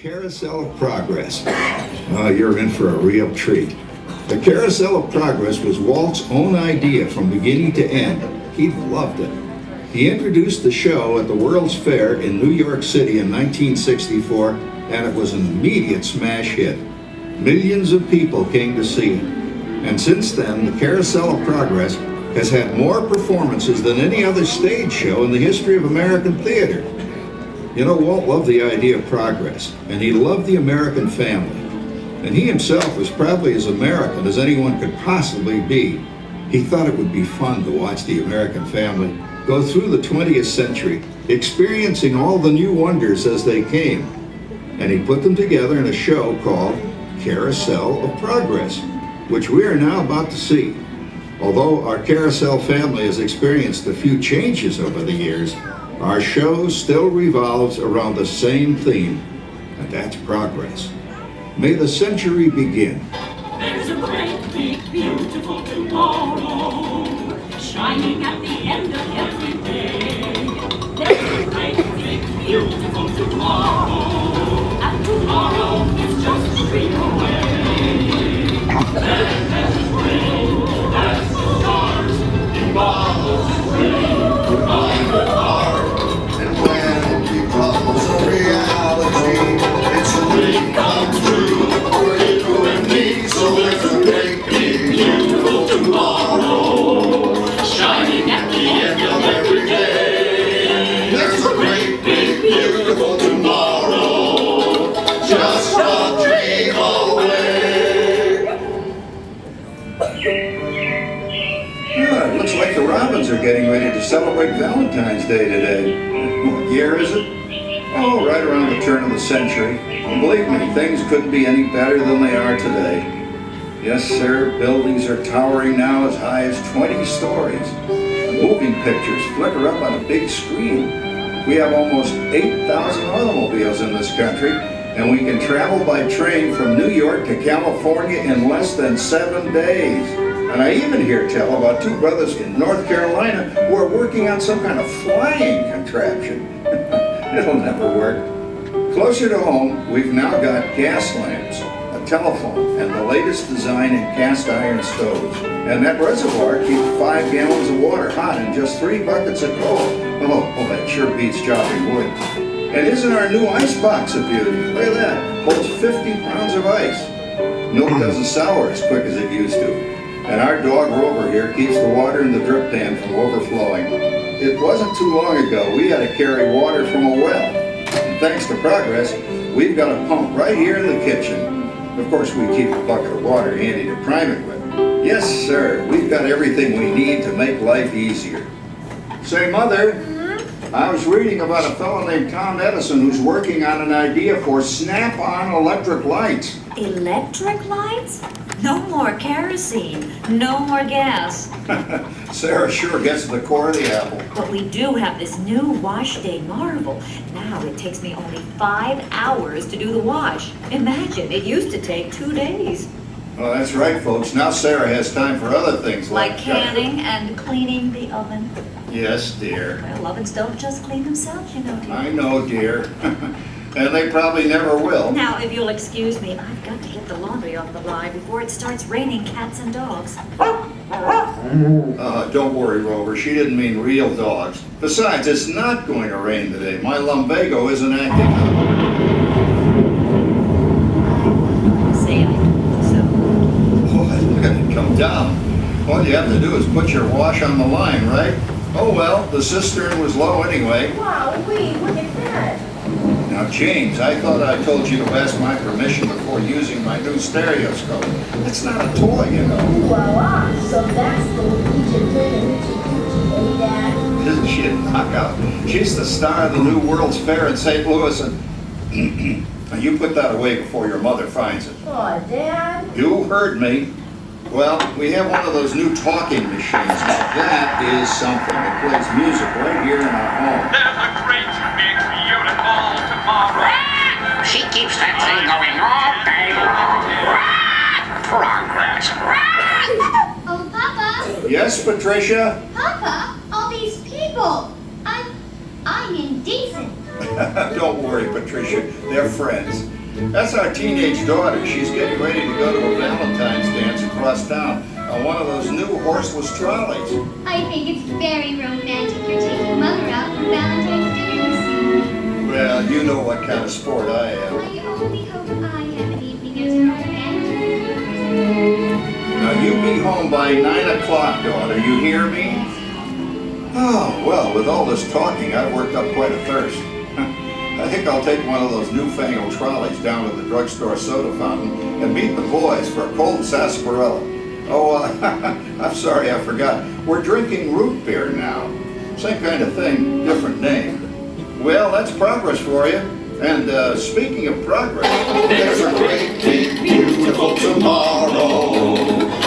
Carousel of Progress. Oh, you're in for a real treat. The Carousel of Progress was Walt's own idea from beginning to end. He loved it. He introduced the show at the World's Fair in New York City in 1964, and it was an immediate smash hit. Millions of people came to see it. And since then, the Carousel of Progress has had more performances than any other stage show in the history of American theater. You know, Walt loved the idea of progress, and he loved the American family. And he himself was probably as American as anyone could possibly be. He thought it would be fun to watch the American family go through the 20th century, experiencing all the new wonders as they came. And he put them together in a show called Carousel of Progress, which we are now about to see. Although our Carousel family has experienced a few changes over the years, our show still revolves around the same theme, and that's progress. May the century begin. There's a great, big, beautiful tomorrow, shining at the end of every day. There's a great, big, beautiful tomorrow, and tomorrow is just a dream away. There's a spring, there's the stars, it follows the dream on the heart. And when it becomes a reality, it's a dream come true for you and me. So there's a great, big, beautiful tomorrow, Shining at the end of every day. there's a great, big, beautiful tomorrow, just a dream away. Yeah, it looks like the Robins are getting ready to celebrate Valentine's Day today. What year is it? Oh, right around the turn of the century. And believe me, things couldn't be any better than they are today. Yes, sir, buildings are towering now as high as 20 stories. Moving pictures flicker up on a big screen. We have almost 8,000 automobiles in this country, and we can travel by train from New York to California in less than 7 days. And I even hear tell about two brothers in North Carolina who are working on some kind of flying contraption. It'll never work. Closer to home, we've now got gas lamps, a telephone, and the latest design in cast iron stoves. And that reservoir keeps 5 gallons of water hot in just 3 buckets of coal. Oh, that sure beats chopping wood. And isn't our new ice box a beauty? Look at that. Holds 50 pounds of ice. Milk doesn't sour as quick as it used to. And our dog Rover here keeps the water in the drip pan from overflowing. It wasn't too long ago we had to carry water from a well. And thanks to progress, we've got a pump right here in the kitchen. Of course, we keep a bucket of water handy to prime it with. Yes, sir, we've got everything we need to make life easier. Say, Mother, I was reading about a fellow named Tom Edison who's working on an idea for snap-on electric lights. Electric lights? No more kerosene, no more gas. Sarah sure gets to the core of the apple. But we do have this new wash day marvel. Now it takes me only 5 hours to do the wash. Imagine, it used to take 2 days. Well, that's right, folks. Now Sarah has time for other things Like canning and cleaning the oven. Yes, dear. Well, ovens don't just clean themselves, you know, dear. I know, dear. And they probably never will. Now, if you'll excuse me, I've got to get the laundry off the line before it starts raining cats and dogs. Don't worry, Rover. She didn't mean real dogs. Besides, it's not going to rain today. My lumbago isn't acting up. Say I told so. Boy, look at it come down. All you have to do is put your wash on the line, right? Oh well, the cistern was low anyway. Wow, wait, look at that. Now, James, I thought I told you to ask my permission before using my new stereoscope. It's not a toy, you know. Voila, so that's the Luigi Hoochie Coochie, Dad? Isn't she a knockout? She's the star of the new World's Fair in St. Louis, and now you put that away before your mother finds it. Oh, Dad? You heard me. Well, we have one of those new talking machines. Now, that is something. It plays music right here in our home. There's a great, big, beautiful tomorrow. She keeps that thing going all day long. Progress. Oh, Papa! Yes, Patricia? Papa, all these people! I'm indecent. Don't worry, Patricia. They're friends. That's our teenage daughter. She's getting ready to go to a Valentine's dance across town on one of those new horseless trolleys. I think it's very romantic you're taking Mother out for Valentine's dinner this evening. Well, you know what kind of sport I am. I only hope I have an evening as romantic. Now, you be home by 9 o'clock, daughter. You hear me? Oh, well, with all this talking, I've worked up quite a thirst. I think I'll take one of those newfangled trolleys down to the drugstore soda fountain and meet the boys for a cold sarsaparilla. Oh, I'm sorry, I forgot. We're drinking root beer now. Same kind of thing, different name. Well, that's progress for you. And speaking of progress, There's a great, big, beautiful tomorrow,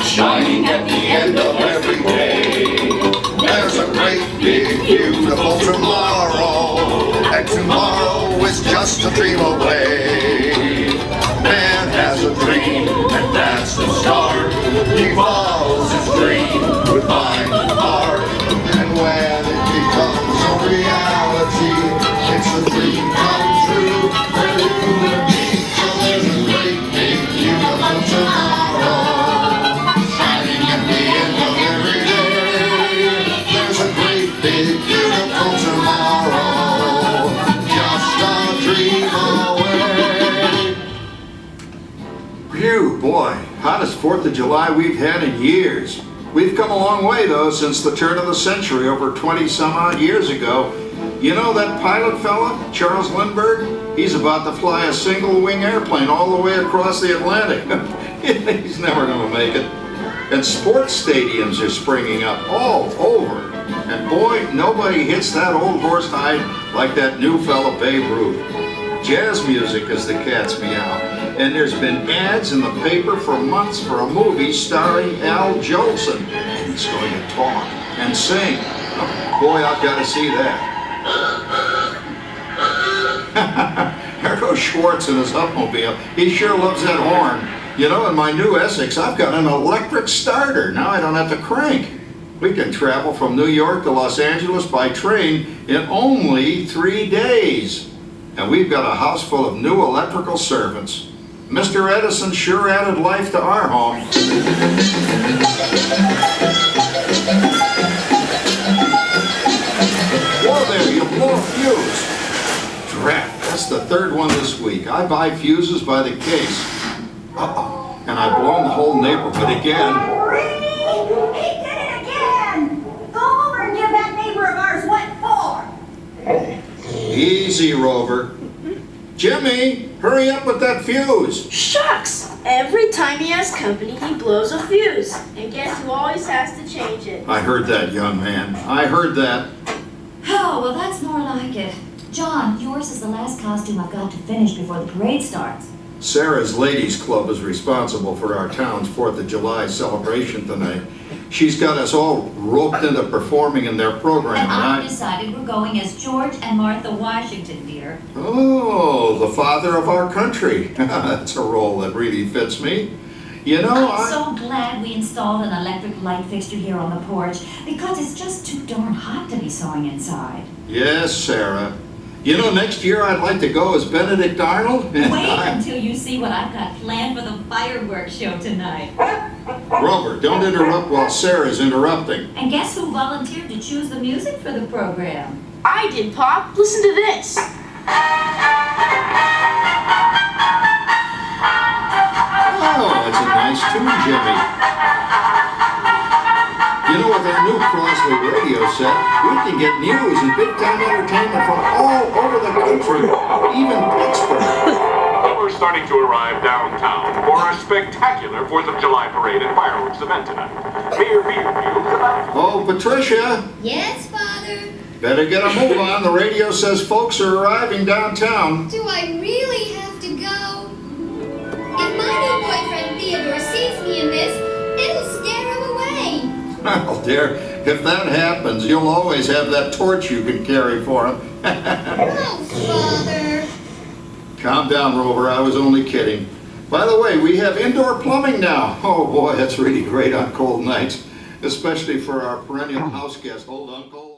shining at the end of every day. There's a great, big, beautiful tomorrow, and tomorrow is just a dream away. Man has a dream, and that's the start. He follows his dream with mind and heart, and when it becomes a reality, it's a dream come true for you and me. So there's a great, big, beautiful tomorrow, shining at the end of every day. There's a great, big, beautiful tomorrow, just a dream away. phew, boy, hottest 4th of July we've had in years. We've come a long way, though, since the turn of the century, over 20-some-odd years ago. You know that pilot fella, Charles Lindbergh? He's about to fly a single-wing airplane all the way across the Atlantic. He's never going to make it. And sports stadiums are springing up all over. And boy, nobody hits that old horse hide like that new fella Babe Ruth. Jazz music as the cat's meow. And there's been ads in the paper for months for a movie starring Al Jolson. And he's going to talk and sing. Oh, boy, I've got to see that. There goes Schwartz in his Upmobile. He sure loves that horn. You know, in my new Essex, I've got an electric starter. Now I don't have to crank. We can travel from New York to Los Angeles by train in only 3 days. And we've got a house full of new electrical servants. Mr. Edison sure added life to our home. Whoa there, you blow a fuse. Drat, that's the 3rd one this week. I buy fuses by the case. Uh-oh, and I've blown the whole neighborhood again. He did it again! Go over and give that neighbor of ours what for. Easy, Rover. Jimmy, hurry up with that fuse. Shucks! Every time he has company, he blows a fuse. And guess who always has to change it? I heard that, young man. I heard that. Oh, well, that's more like it. John, yours is the last costume I've got to finish before the parade starts. Sarah's Ladies Club is responsible for our town's 4th of July celebration tonight. She's got us all roped into performing in their program, And I've right? decided we're going as George and Martha Washington, dear. Oh, the father of our country. That's a role that really fits me. You know, I'm so glad we installed an electric light fixture here on the porch because it's just too darn hot to be sewing inside. Yes, Sarah. You know, next year I'd like to go as Benedict Arnold. Wait until you see what I've got planned for the fireworks show tonight. Rover, don't interrupt while Sarah's interrupting. And guess who volunteered to choose the music for the program? I did, Pop. Listen to this. Oh, that's a nice tune, Jimmy. You know, with our new Crosley radio set, we can get news and big-time entertainment from all over the country, even Pittsburgh. We're starting to arrive downtown for our spectacular 4th of July parade and fireworks event tonight. Beer fields about... Oh, Patricia, Yes, Father? better get a move on. The radio says folks are arriving downtown. Do I really have to go? If my new boyfriend Theodore sees me in this, it'll scare him away. Well, dear, if that happens, you'll always have that torch you can carry for him. Oh, Father. Calm down, Rover. I was only kidding. By the way, we have indoor plumbing now. Oh, boy, that's really great on cold nights, especially for our perennial house guest. Hold on, cold.